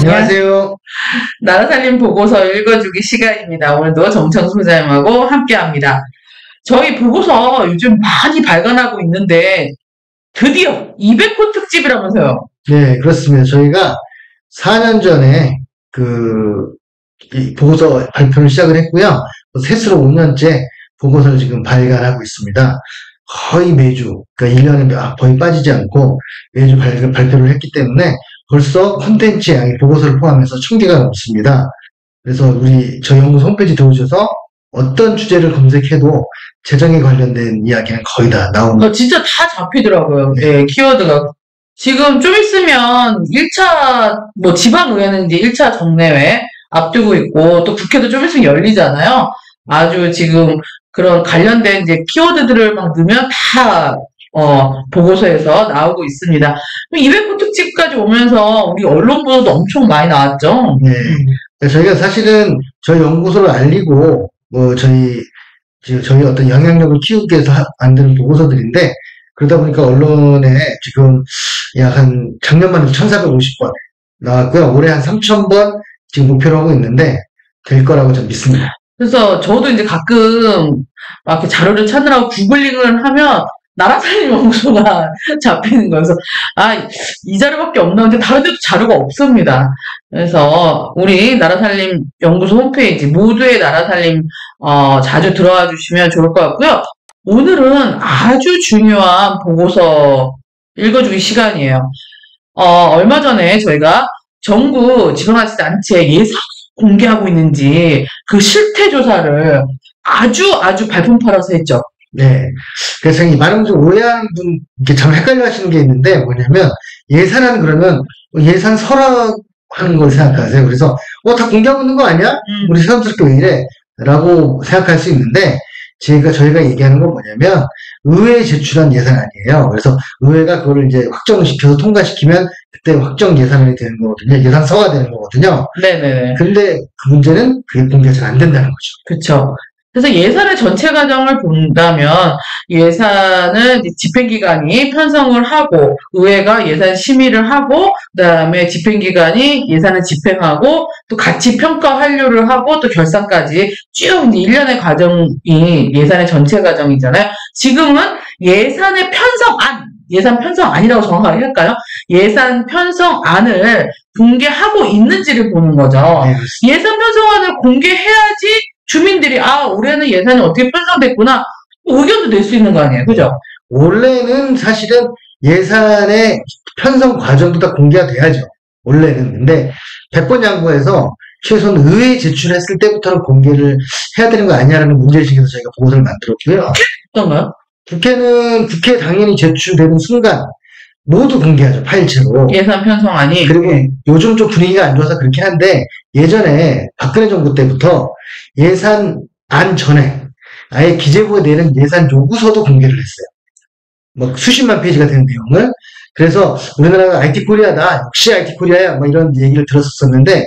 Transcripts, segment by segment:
안녕하세요. 나라살림 보고서 읽어주기 시간입니다. 오늘도 정창수 소장님하고 함께합니다. 저희 보고서 요즘 많이 발간하고 있는데 드디어 200호 특집이라면서요. 네, 그렇습니다. 저희가 4년 전에 이 보고서 발표를 시작을 했고요. 셋으로 5년째 보고서를 지금 발간하고 있습니다. 거의 매주, 그러니까 1년에 거의 빠지지 않고 매주 발표를 했기 때문에 벌써 콘텐츠 양이 보고서를 포함해서 1000개가 넘습니다. 그래서 저희 연구소 홈페이지 들어오셔서 어떤 주제를 검색해도 재정에 관련된 이야기는 거의 다 나옵니다. 진짜 다 잡히더라고요. 네, 키워드가. 지금 좀 있으면 1차, 지방의회는 이제 1차 정례회 앞두고 있고, 또 국회도 좀 있으면 열리잖아요. 아주 지금 그런 관련된 이제 키워드들을 막 넣으면 다, 보고서에서 나오고 있습니다. 200호 특집까지 오면서 우리 언론 보도도 엄청 많이 나왔죠. 네. 저희가 사실은 저희 연구소를 알리고, 저희 어떤 영향력을 키우기 위해서 만드는 보고서들인데, 그러다 보니까 언론에 지금 약 작년만 해도 1450번 나왔고요. 올해 한 3000번 지금 목표로 하고 있는데, 될 거라고 저는 믿습니다. 그래서 저도 이제 가끔 막 이렇게 자료를 찾느라고 구글링을 하면 나라살림 연구소가 잡히는 거여서 이 자료밖에 없나 근데 다른 데도 자료가 없습니다. 그래서 우리 나라살림 연구소 홈페이지 모두의 나라살림 자주 들어와 주시면 좋을 것 같고요. 오늘은 아주 중요한 보고서 읽어주기 시간이에요. 얼마 전에 저희가 정부 지방자치단체 예산 공개하고 있는지 그 실태 조사를 아주 발품 팔아서 했죠. 네. 그래서 많은 분들 오해하는 분, 이렇게 참 헷갈려 하시는 게 있는데, 뭐냐면, 예산안 그러면, 예산 설악하는 걸 생각하세요. 그래서, 다 공개하고 있는 거 아니야? 우리 새삼스럽게 왜 이래? 라고 생각할 수 있는데, 저희가 얘기하는 건 뭐냐면, 의회에 제출한 예산안이에요. 그래서 의회가 그거를 이제 확정시켜서 통과시키면, 그때 확정 예산안이 되는 거거든요. 예산서가 되는 거거든요. 네네. 근데 그 문제는 그게 공개가 잘 안 된다는 거죠. 그쵸. 그래서 예산의 전체 과정을 본다면 예산은 집행기관이 편성을 하고 의회가 예산 심의를 하고 그다음에 집행기관이 예산을 집행하고 또 같이 평가 완료를 하고 또 결산까지 쭉 이제 1년의 과정이 예산의 전체 과정이잖아요. 지금은 예산의 편성안 예산 편성안이라고 정확하게 할까요? 예산 편성안을 공개하고 있는지를 보는 거죠. 네. 예산 편성안을 공개해야지 주민들이 올해는 예산이 어떻게 편성됐구나 의견도 낼 수 있는 거 아니에요, 그죠? 원래는 사실은 예산의 편성 과정도 다 공개가 돼야죠. 원래는. 근데 100번 양보해서 최소한 의회에 제출했을 때부터는 공개를 해야 되는 거 아니냐라는 문제의식에서 저희가 보고서를 만들었고요. 어떤가요? 국회에 당연히 제출되는 순간 모두 공개하죠. 파일체로. 예산 편성안이. 그리고 요즘 좀 분위기가 안 좋아서 그렇긴 한데 예전에 박근혜 정부 때부터 예산안 전에 아예 기재부에 내는 예산 요구서도 공개를 했어요. 수십만 페이지가 되는 내용을. 그래서 우리나라가 IT 코리아다. 역시 IT 코리아야. 이런 얘기를 들었었는데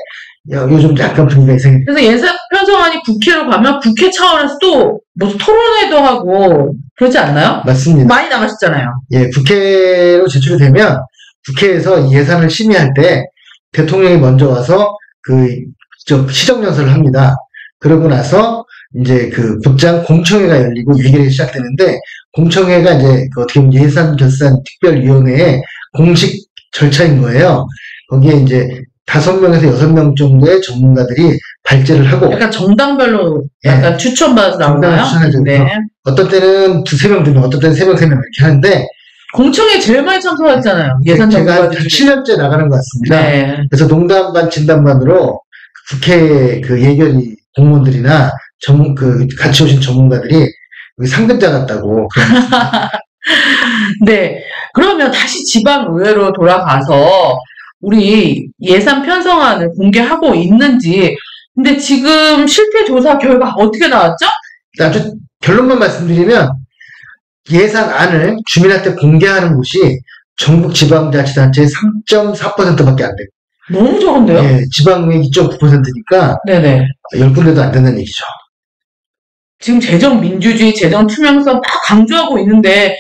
요즘 약간 분위기가 이상해요. 그래서 예산 편성안이 국회로 가면 국회 차원에서 또 무슨 토론회도 하고 그러지 않나요? 맞습니다. 많이 나가셨잖아요. 예, 국회로 제출이 되면 국회에서 예산을 심의할 때 대통령이 먼저 와서 시정연설을 합니다. 그러고 나서 이제 곧장 공청회가 열리고 예결이 시작되는데 공청회가 이제 어떻게 보면 예산결산특별위원회의 공식 절차인 거예요. 거기에 이제 5명에서 6명 정도의 전문가들이 발제를 하고 약간 정당별로 약간 추천받아서 나오나요? 네. 어떤 때는 2-3명 되면 어떤 때는 3명 이렇게 하는데 공청회 제일 많이 참석했잖아요. 예산 제가 한 7년째 나가는 것 같습니다. 네. 그래서 농담반 진담반으로 국회 예결위 공무원들이나 같이 오신 전문가들이 상급자 같다고. 네. 그러면 다시 지방의회로 돌아가서 우리 예산 편성안을 공개하고 있는지. 근데 지금 실태 조사 결과 어떻게 나왔죠? 아주 결론만 말씀드리면 예산안을 주민한테 공개하는 곳이 전국 지방자치단체의 3.4%밖에 안 돼요. 너무 적은데요? 네, 지방의회 2.9%니까 네네. 10군데도 안 된다는 얘기죠. 지금 재정 민주주의, 재정 투명성 막 강조하고 있는데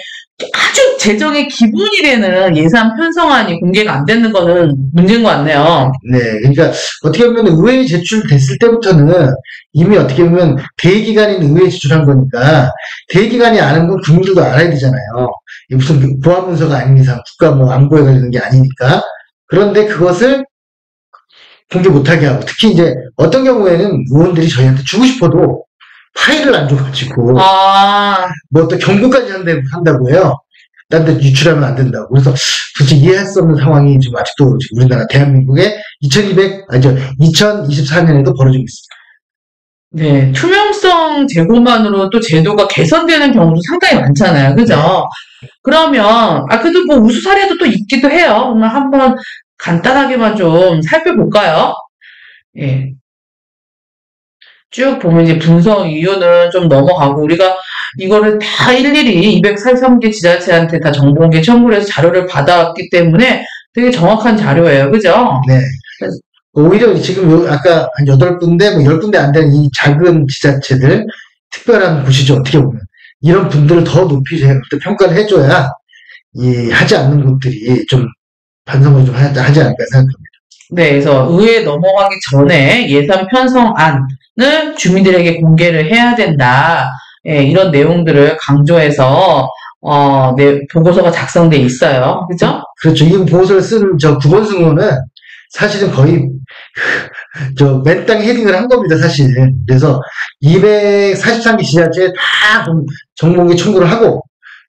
아주 재정의 기본이 되는 예산 편성안이 공개가 안 되는 거는 문제인 것 같네요. 네, 그러니까 어떻게 보면 의회에 제출됐을 때부터는 이미 어떻게 보면 대기관인 의회에 제출한 거니까 대기관이 아는 건 국민들도 알아야 되잖아요. 이게 무슨 보안 문서가 아닌 이상 국가 뭐 안보에 관련된 게 아니니까. 그런데 그것을 공개 못하게 하고 특히 이제 어떤 경우에는 의원들이 저희한테 주고 싶어도 파일을 안 줘가지고 아, 뭐 또 경고까지 한다고 해요. 딴 데 유출하면 안 된다고. 그래서 도대체 이해할 수 없는 상황이 지금 아직도 지금 우리나라 대한민국에 2024년에도 벌어지고 있습니다. 네, 투명성 제고만으로 또 제도가 개선되는 경우도 상당히 많잖아요. 그죠? 그러면, 그래도 뭐 우수 사례도 또 있기도 해요. 그러면 한번 간단하게만 좀 살펴볼까요? 예. 쭉 보면 이제 분석 이유는 좀 넘어가고, 우리가 이거를 다 일일이 243개 지자체한테 다 정보공개 청구를 해서 자료를 받아왔기 때문에 되게 정확한 자료예요. 그죠? 네. 오히려 지금 아까 한 8군데, 뭐 10군데 안 되는 이 작은 지자체들, 특별한 곳이죠. 어떻게 보면. 이런 분들을 더 높이 평가를 해줘야, 하지 않는 곳들이 좀 반성을 좀 하지 않을까 생각합니다. 네, 그래서 의회에 넘어가기 전에 예산 편성안을 주민들에게 공개를 해야 된다. 예, 이런 내용들을 강조해서 보고서가 작성돼 있어요. 그죠? 그렇죠. 이 보고서를 쓴 저 구본승호는 사실은 거의 저 맨땅 헤딩을 한 겁니다, 사실. 그래서 243개 지자체에 다 정보공개 청구를 하고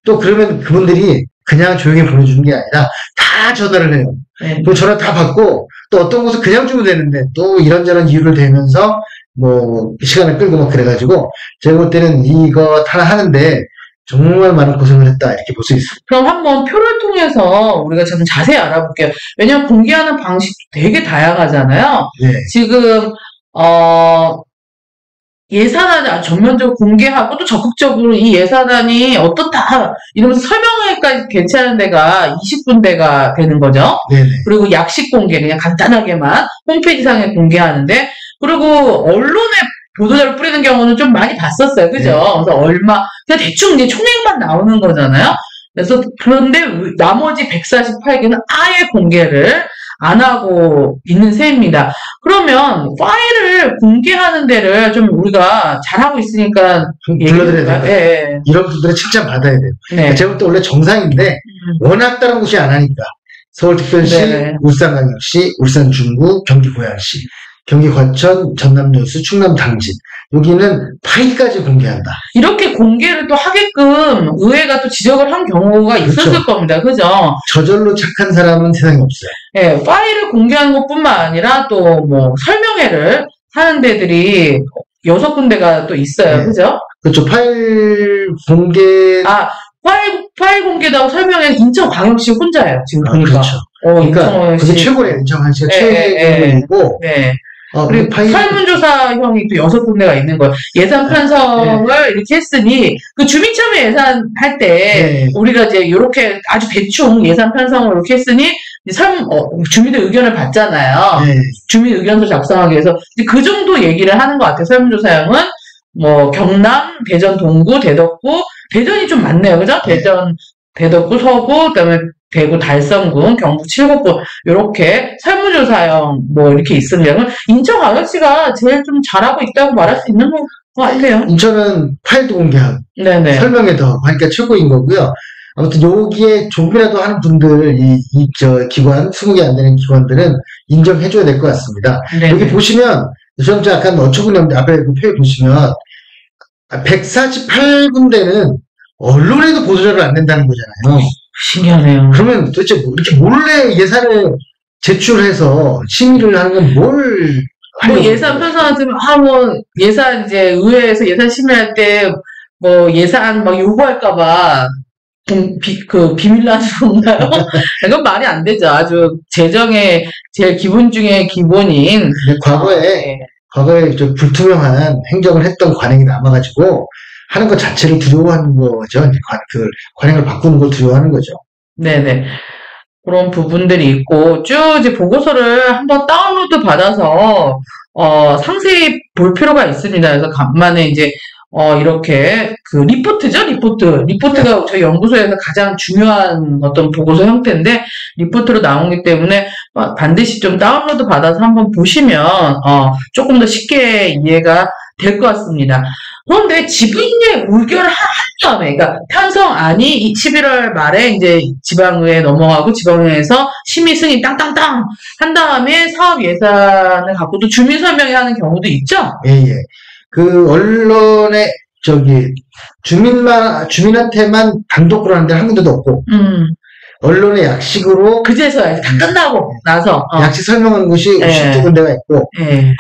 또 그러면 그분들이 그냥 조용히 보내주는 게 아니라 다 전화를 해요. 네. 그 전화 다 받고 또 어떤 곳은 그냥 주면 되는데 또 이런저런 이유를 대면서 뭐 시간을 끌고 막 그래가지고 제가 볼 때는 이거 하나 하는데 정말 많은 고생을 했다 이렇게 볼 수 있습니다. 그럼 한번 표를 통해서 우리가 좀 자세히 알아볼게요. 왜냐하면 공개하는 방식도 되게 다양하잖아요. 네. 지금 예산안을 전면적으로 공개하고 또 적극적으로 이 예산안이 어떻다 이러면서 설명회까지 개최하는 데가 20군데가 되는 거죠. 네네. 그리고 약식 공개 그냥 간단하게만 홈페이지상에 공개하는데 그리고 언론에 보도자료 뿌리는 경우는 좀 많이 봤었어요. 그죠? 네. 그래서 그냥 대충 이제 총액만 나오는 거잖아요. 그래서 그런데 나머지 148개는 아예 공개를 안 하고 있는 셈입니다. 그러면 파일을 공개하는 데를 좀 우리가 잘하고 있으니까 불러드려야 될까요? 예. 이런 분들은 칭찬 받아야 돼요. 네. 제가 볼 때 원래 정상인데 워낙 다른 곳이 안 하니까 서울특별시, 네네. 울산광역시, 울산중구, 경기고양시, 경기 과천, 전남 여수, 충남 당진 여기는 파일까지 공개한다. 이렇게 공개를 또 하게끔 의회가 또 지적을 한 경우가 있었을 그렇죠. 겁니다. 그죠? 저절로 착한 사람은 세상에 없어요. 예, 파일을 공개하는 것뿐만 아니라 또 뭐 설명회를 하는 데들이 6군데가 또 있어요. 네. 그죠? 그렇죠. 파일 공개. 파일 공개도 하고 설명회는 인천광역시 혼자예요. 지금 보니까. 그렇죠. 그러니까 인천광역시. 그게 최고래요. 인천광역시가 최고이고. 네. 그리고 설문조사형이 또 6군데가 있는 거예요. 예산 편성을 이렇게 했으니, 그 주민참여 예산 할 때, 우리가 이제 이렇게 아주 대충 예산 편성을 이렇게 했으니, 주민들 의견을 받잖아요. 네. 주민 의견서 작성하기 위해서. 그 정도 얘기를 하는 것 같아요. 설문조사형은. 뭐, 경남, 대전, 동구, 대덕구, 대전이 좀 많네요. 그죠? 대전, 대덕구, 서구, 그 다음에 대구 달성군, 경북 칠곡군 이렇게 설문조사형 뭐 이렇게 있습니다. 인천광역시가 제일 좀 잘하고 있다고 말할 수 있는 것 같아요. 인천은 파일도 공개하고 네네. 설명회도 하고 하니까 최고인 거고요. 아무튼 여기에 조금이라도 하는 분들 저 기관 20개 안 되는 기관들은 인정해줘야 될 것 같습니다. 네네. 여기 보시면 저는 약간 어처구니없는데 앞에 그 표에 보시면 148군데는 언론에도 보도자료를 안 낸다는 거잖아요. 신기하네요. 그러면 도대체 이렇게 몰래 예산을 제출해서 심의를 하는 건 뭘? 뭐 예산 편성하면 뭐 예산 이제 의회에서 예산 심의할 때 뭐 예산 막 요구할까봐 비밀로 하는 건가요? 이건 말이 안 되죠. 아주 재정의 제일 기본 중에 기본인. 과거에 좀 불투명한 행정을 했던 관행이 남아가지고 하는 것 자체를 두려워하는 거죠. 그 관행을 바꾸는 걸 두려워하는 거죠. 네네. 그런 부분들이 있고, 쭉 이제 보고서를 한번 다운로드 받아서, 상세히 볼 필요가 있습니다. 그래서 간만에 이제, 이렇게 그 리포트죠, 리포트가 저희 연구소에서 가장 중요한 어떤 보고서 형태인데 리포트로 나오기 때문에 반드시 좀 다운로드 받아서 한번 보시면 조금 더 쉽게 이해가 될 것 같습니다. 그런데 지방의회 의결을 한 다음에, 그러니까 편성안이 11월 말에 이제 지방의회에 넘어가고 지방의회에서 심의 승인 땅땅땅 한 다음에 사업 예산을 갖고 또 주민 설명회 하는 경우도 있죠? 예, 예. 그 언론에 주민한테만 단독으로 하는 데 한 군데도 없고 언론의 약식으로 그제서야 다 끝나고 나서 약식 설명하는 곳이 예. 10군데가 있고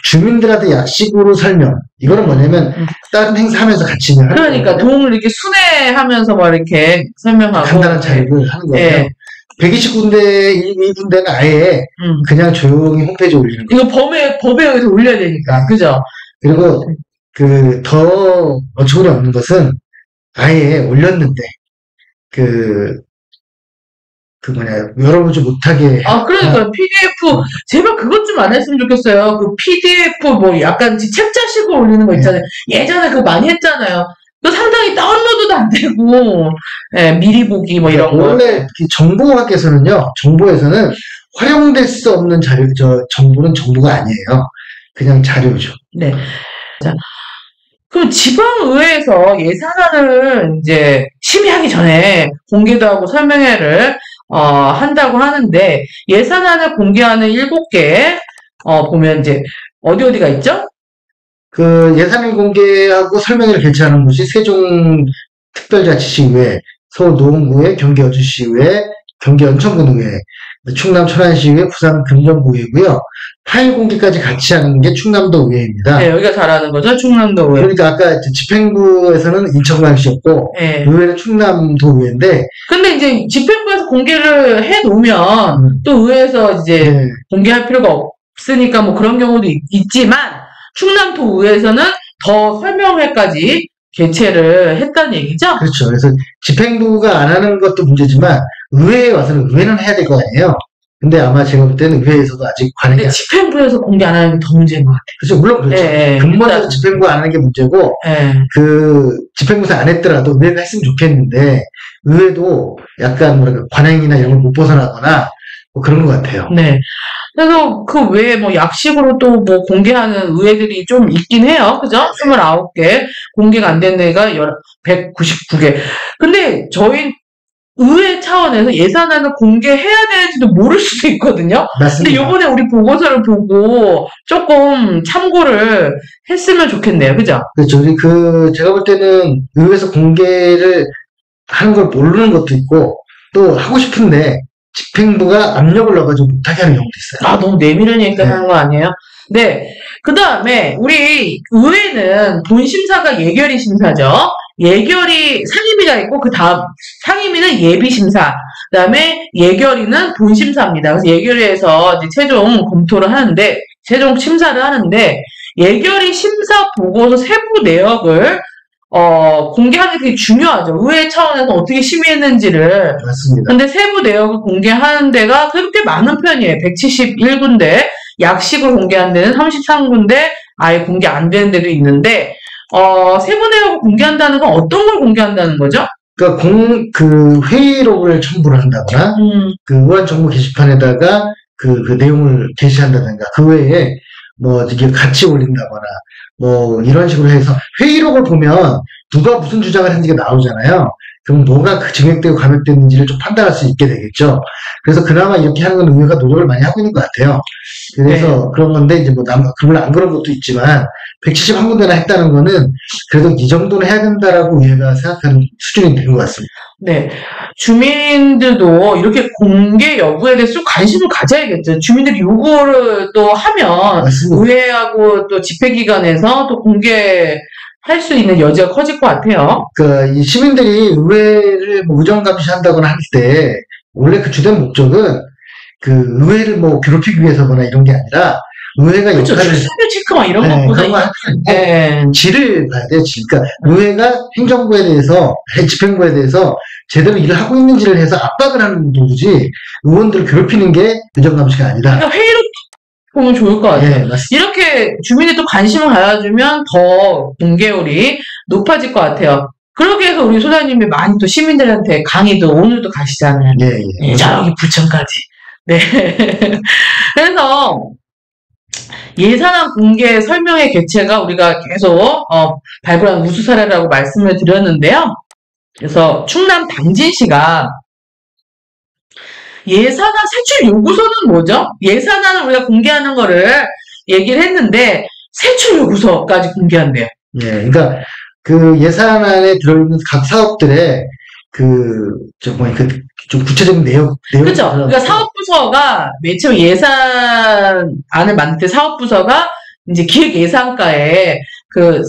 주민들한테 약식으로 설명. 이거는 뭐냐면 다른 행사하면서 같이 하는 그러니까 거예요. 동을 이렇게 순회하면서 막 이렇게 설명하고 간단한 자료를 하는 거예요. 예. 129군데, 1군데는 아예 그냥 조용히 홈페이지에 올리는 거예요. 이거 법에 의해서 올려야 되니까, 그죠? 그리고 더 어처구니 없는 것은 아예 올렸는데 열어보지 못하게. 그러니까 PDF 제발 그것 좀 안 했으면 좋겠어요. 그 PDF 뭐 약간 책자식으로 올리는 거 있잖아요. 예전에 그거 많이 했잖아요. 그 상당히 다운로드도 안 되고 미리 보기 뭐 이런 거. 원래 정보에서는 활용될 수 없는 정보는 정보가 아니에요. 그냥 자료죠. 네. 자, 그럼 지방의회에서 예산안을 이제 심의하기 전에 공개도 하고 설명회를 한다고 하는데 예산안을 공개하는 7개 보면 이제 어디가 있죠? 그 예산안 공개하고 설명회를 개최하는 곳이 세종특별자치시의회, 서울노원구의회, 경기여주시의회, 경기연천군의회, 충남 천안시의회, 부산 금정구의회고요. 파일 공개까지 같이 하는 게 충남도의회입니다. 네, 여기가 잘하는 거죠, 충남도의회. 그러니까 아까 집행부에서는 인천광역시였고 의회는 충남도의회인데. 근데 이제 집행부에서 공개를 해 놓으면 또 의회에서 이제 공개할 필요가 없으니까 뭐 그런 경우도 있지만 충남도의회에서는 더 설명회까지 개최를 했다는 얘기죠? 그렇죠. 그래서 집행부가 안 하는 것도 문제지만 의회에 와서는 의회는 해야 될 거 아니에요. 근데 아마 제가 볼 때는 의회에서도 아직 관행이. 근데 집행부에서 공개 안 하는 게 더 문제인 것 같아요. 그렇죠. 물론 그렇죠. 근본에서 집행부가 안 하는 게 문제고, 집행부에서 안 했더라도 의회가 했으면 좋겠는데, 의회도 약간 관행이나 이런 걸 못 벗어나거나, 뭐 그런 것 같아요. 네. 그래서 그 외에 뭐 약식으로 또 뭐 공개하는 의회들이 좀 있긴 해요. 그죠? 29개. 공개가 안 된 데가 199개. 근데 저희 의회 차원에서 예산안을 공개해야 되는지도 모를 수도 있거든요. 맞습니다. 근데 요번에 우리 보고서를 보고 조금 참고를 했으면 좋겠네요. 그죠? 그렇죠. 제가 볼 때는 의회에서 공개를 하는 걸 모르는 것도 있고, 또 하고 싶은데, 집행부가 압력을 넣어가지고 못하게 하는 경우도 있어요. 너무 내밀한 얘기까지 하는 거 아니에요? 네. 그 다음에, 우리 의회는 본심사가 예결위 심사죠. 예결위 상임위가 있고, 그 다음, 상임위는 예비심사. 그 다음에 예결위는 본심사입니다. 그래서 예결위에서 이제 최종 검토를 하는데, 최종 심사를 하는데, 예결위 심사 보고서 세부 내역을 공개하는 게 되게 중요하죠. 의회 차원에서 어떻게 심의했는지를. 맞습니다. 근데 세부 내역을 공개하는 데가 그렇게 많은 편이에요. 171군데, 약식으로 공개한 데는 33군데, 아예 공개 안 되는 데도 있는데, 세부 내역을 공개한다는 건 어떤 걸 공개한다는 거죠? 그러니까 회의록을 첨부를 한다거나, 의원 정보 게시판에다가 그 내용을 게시한다든가, 그 외에 뭐 이게 같이 올린다거나 뭐 이런 식으로 해서 회의록을 보면 누가 무슨 주장을 했는지가 나오잖아요. 그럼 뭐가 증액되고 감액됐는지를 좀 판단할 수 있게 되겠죠. 그래서 그나마 이렇게 하는 건 의회가 노력을 많이 하고 있는 것 같아요. 그래서 그런 건데 이제 그걸 안 그런 것도 있지만 171군데나 했다는 거는 그래도 이 정도는 해야 된다라고 의회가 생각하는 수준이 된 것 같습니다. 네. 주민들도 이렇게 공개 여부에 대해서 좀 관심을 가져야겠죠. 주민들이 요구를 또 하면 맞습니다. 의회하고 또 집행기관에서 또 공개할 수 있는 여지가 커질 것 같아요. 이 시민들이 의회를 의정감시한다거나 할 때 원래 그 주된 목적은 의회를 괴롭히기 위해서거나 이런 게 아니라 의회가 그렇죠. 역할을 출석률 체크 막 이런 것보다 질을 봐야 돼요. 질. 그러니까 의회가 행정부에 대해서 집행부에 대해서 제대로 일을 하고 있는지를 해서 압박을 하는 도구지 의원들을 괴롭히는 게 의정감시가 아니다. 그러니까 회의록 보면 좋을 것 같아요. 예, 맞습니다. 이렇게 주민이 또 관심을 가져주면 더 공개율이 높아질 것 같아요. 그러기 위해서 우리 소장님이 많이 또 시민들한테 강의도 오늘도 가시잖아요. 예, 예. 예, 저기 부천까지. 네. 그래서 예산안 공개 설명회 개최가 우리가 계속 발굴한 우수 사례라고 말씀을 드렸는데요. 그래서 충남 당진시가 예산안 세출 요구서는 뭐죠? 예산안을 우리가 공개하는 거를 얘기를 했는데 세출 요구서까지 공개한대요. 예, 그러니까 그 예산안에 들어있는 각 사업들의 좀 구체적인 내용. 그렇죠. 그러니까 사업부서가 맨 처음 예산안을 만들 때 사업부서가 이제 기획 예산과에 그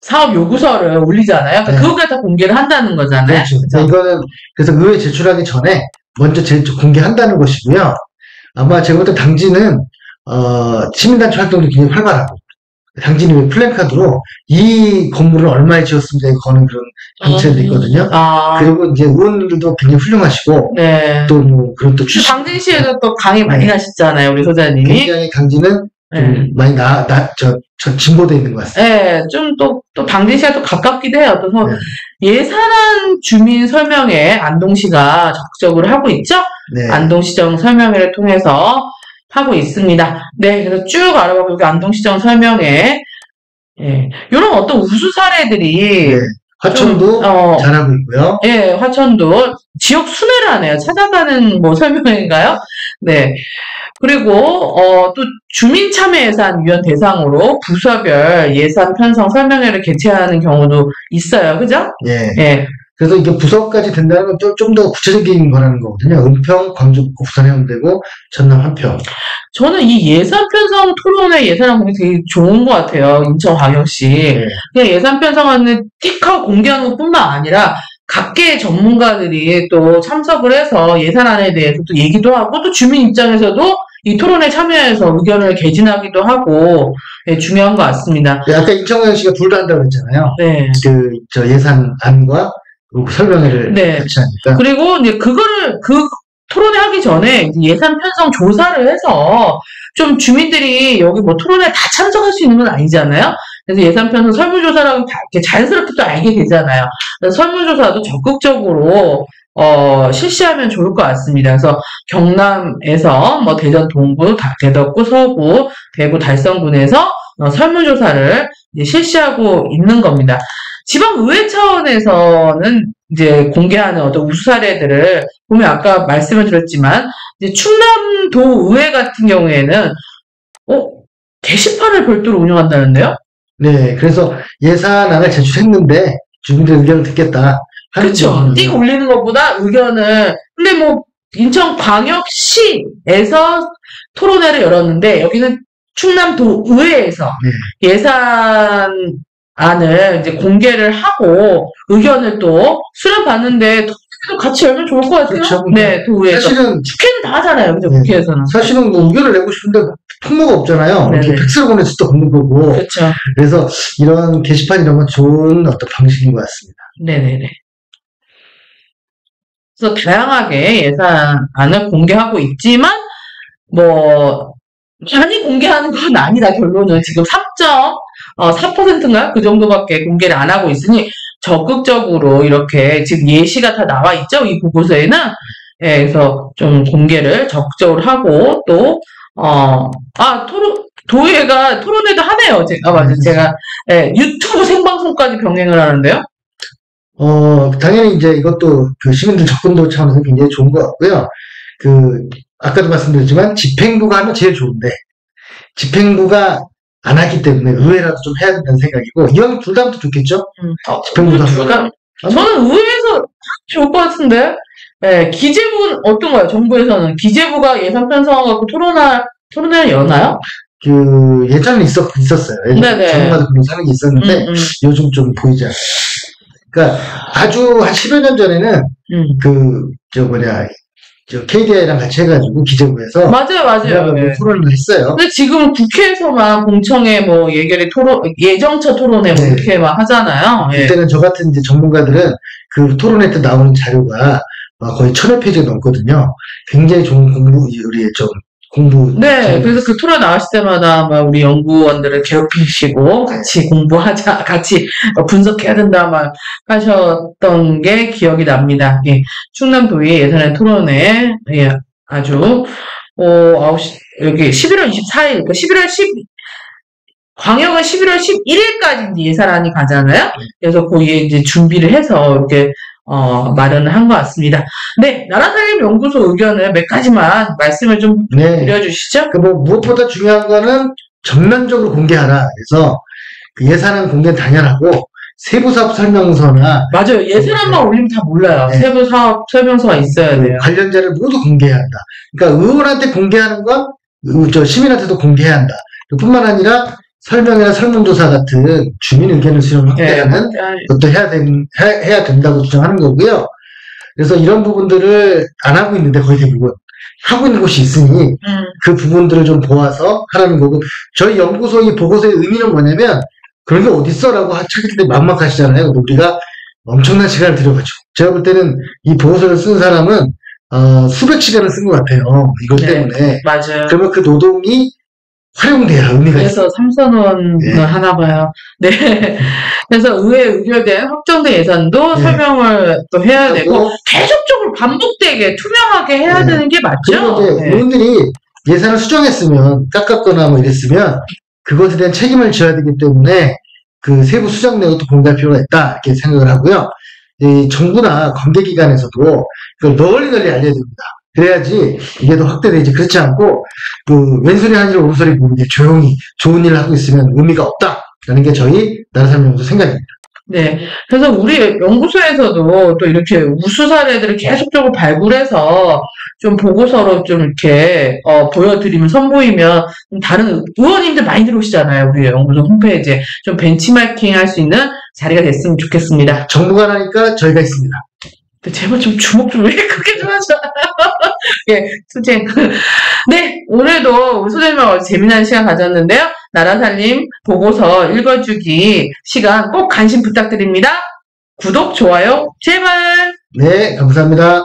사업 요구서를 올리잖아요. 그러니까 네. 그거까지 다 공개를 한다는 거잖아요. 그렇죠. 그렇죠? 이거는 그래서 의회 제출하기 전에 먼저 공개한다는 것이고요. 아마 제가 볼 때 당진은 시민단체 활동도 굉장히 활발하고 당진이 왜 플랜카드로 이 건물을 얼마에 지었습니다 거는 그런 정책도 있거든요. 그리고 이제 의원들도 굉장히 훌륭하시고 네. 또 뭐 그런 또 출신 당진시에도 또 강의 많이 네. 하시잖아요, 우리 소장님이. 굉장히 당진은 좀 많이 저 진보되어 있는 것 같습니다. 네, 좀 또 당진시가 또 가깝기도 해요. 그래서 네. 예산안 주민 설명회 안동시가 적극적으로 하고 있죠. 네. 안동시정 설명회를 통해서 하고 있습니다. 네, 그래서 쭉 알아보고 여기 안동시정 설명회, 예, 이런 어떤 우수 사례들이 네. 화천도 잘하고 있고요. 예, 화천도 지역 순회를 하네요. 찾아가는 뭐 설명회인가요? 네. 그리고 또 주민참여예산위원 대상으로 부서별 예산 편성 설명회를 개최하는 경우도 있어요. 그죠? 예. 예. 그래서 이게 부서까지 된다는 건 좀 더 구체적인 거라는 거거든요. 은평, 광주, 부산 해운대고 전남 한평. 저는 이 예산 편성 토론회 예산안 공개 되게 좋은 것 같아요. 인천광역시. 예. 그냥 예산 편성안을 띡하고 공개하는 것뿐만 아니라 각계 전문가들이 또 참석을 해서 예산안에 대해서 또 얘기도 하고 또 주민 입장에서도 이 토론에 참여해서 의견을 개진하기도 하고 네, 중요한 것 같습니다. 네, 아까 인천광역시가 둘 다 한다고 했잖아요. 네. 저 예산안과 그리고 설명회를 네. 같이 하니까. 그리고 이제 그 토론회 하기 전에 예산 편성 조사를 해서 좀 주민들이 여기 뭐 토론회 다 참석할 수 있는 건 아니잖아요. 그래서 예산 편성 설문조사라고 다 이렇게 자연스럽게 또 알게 되잖아요. 그래서 설문조사도 적극적으로 실시하면 좋을 것 같습니다. 그래서 경남에서 뭐 대전 동구, 대덕구, 서구, 대구, 달성군에서 설문조사를 이제 실시하고 있는 겁니다. 지방의회 차원에서는 이제 공개하는 어떤 우수 사례들을 보면 아까 말씀을 드렸지만 이제 충남도 의회 같은 경우에는 게시판을 별도로 운영한다는데요? 네, 그래서 예산안을 제출했는데 주민들 의견을 듣겠다. 그렇죠. 띡 올리는 것보다 의견을 근데 뭐 인천광역시에서 토론회를 열었는데 여기는 충남도 의회에서 예산안을 이제 공개를 하고 의견을 또 수렴받는데 또 같이 열면 좋을 것 같아요. 그렇죠. 네, 도의회에서. 사실은 국회는 다 하잖아요. 그죠? 네. 국회에서는. 사실은 뭐 의견을 내고 싶은데 통로가 없잖아요. 네네. 이렇게 팩스를 보낼 수도 없는 거고. 그렇죠. 그래서 이런 게시판 이런 건 좋은 어떤 방식인 것 같습니다. 네네네. 그래서 다양하게 예산안을 공개하고 있지만 뭐 많이 공개하는 건 아니다. 결론은 지금 3.4%인가요? 그 정도밖에 공개를 안 하고 있으니 적극적으로 이렇게 지금 예시가 다 나와 있죠. 이 보고서에는. 예, 그래서 좀 공개를 적극적으로 하고 또 도의회가 토론회도 하네요. 제가 유튜브 생방송까지 병행을 하는데요. 당연히 이제 이것도 그 시민들 접근도 차원에서 굉장히 좋은 것 같고요. 아까도 말씀드렸지만 집행부가 하면 제일 좋은데 집행부가 안 하기 때문에 의회라도 좀 해야 된다는 생각이고 이왕 둘 다 하면 좋겠죠? 집행부도 하면. 저는 의회에서 좋을 것 같은데. 네, 기재부는 어떤가요? 정부에서는 기재부가 예산 편성하고 갖고 토론회를 여나요? 예전에 있었어요. 예전에 전문가들 그런 사람이 있었는데 요즘 좀 보이지 않아요. 그러니까 아주 한 10여 년 전에는 KDI랑 같이 해가지고 기재부에서 맞아요. 네. 토론을 했어요. 근데 지금 국회에서만 공청회 뭐 예정처 토론회 뭐 이렇게 막 하잖아요. 그때는 저 같은 이제 전문가들은 그 토론회 때 나오는 자료가 거의 1000여 페이지가 넘거든요. 굉장히 좋은 우리의 좀 공부. 네, 그래서 그 토론 나왔을 때마다 막 우리 연구원들을 괴롭히시고 같이 공부하자, 같이 분석해야 된다 막 하셨던 게 기억이 납니다. 예, 충남도의 예산의 토론회, 예, 아주, 여기 11월 24일, 그러니까 11월 광역은 11월 11일까지 예산안이 가잖아요. 그래서 거기에 이제 준비를 해서 이렇게 마련을 한 것 같습니다. 네, 나라살림연구소 의견을 몇 가지만 말씀을 좀 드려주시죠. 무엇보다 중요한 거는 전면적으로 공개하라. 그래서 그 예산안 공개는 당연하고 세부사업 설명서나 맞아요. 예산안만 올리면 다 몰라요. 네. 세부사업 설명서가 있어야 돼요. 관련자를 모두 공개해야 한다. 그러니까 의원한테 공개하는 건 시민한테도 것뿐만 뿐만 아니라 설명이나 설문조사 같은 주민 의견을 수렴 확대하는 것도 해야 된다고 주장하는 거고요. 그래서 이런 부분들을 안 하고 있는데 거의 대부분 하고 있는 곳이 있으니 그 부분들을 좀 보아서 하라는 거고, 저희 연구소의 보고서의 의미는 뭐냐면 그런 게 어딨어라고 찾을 때 막막하시잖아요. 우리가 엄청난 시간을 들여가지고, 제가 볼 때는 이 보고서를 쓴 사람은 수백 시간을 쓴 것 같아요. 이것 때문에. 맞아요. 그러면 그 노동이 활용돼야 의미가 있어요. 그래서 삼선원을 하나 봐요. 네. 그래서 의회 의결된 확정된 예산도 설명을 또 해야 되고, 계속적으로 반복되게 투명하게 해야 되는 게 맞죠? 그리고 이제 의원들이 예산을 수정했으면, 깎았거나 뭐 이랬으면 그것에 대한 책임을 져야 되기 때문에 그 세부 수정 내역도 공개할 필요가 있다, 이렇게 생각을 하고요. 이 정부나 관계기관에서도 그걸 널리 알려야 됩니다. 그래야지 이게 더 확대되지. 그렇지 않고 왼소리 하니라 오른소리 모르게 조용히 좋은 일을 하고 있으면 의미가 없다라는 게 저희 나라살림연구소 생각입니다. 네. 그래서 우리 연구소에서도 또 이렇게 우수 사례들을 계속적으로 발굴해서 좀 보고서로 좀 이렇게 보여드리면, 선보이면 다른 의원님들 많이 들어오시잖아요. 우리 연구소 홈페이지에 좀 벤치마킹 할 수 있는 자리가 됐으면 좋겠습니다. 정부가 나니까 저희가 있습니다. 제발 좀 주목 좀 왜 그렇게 좀 하죠? 예, 수쟁. 네, 오늘도 소장님하고 재미난 시간 가졌는데요. 나라살림 보고서 읽어주기 시간 꼭 관심 부탁드립니다. 구독, 좋아요, 제발! 네, 감사합니다.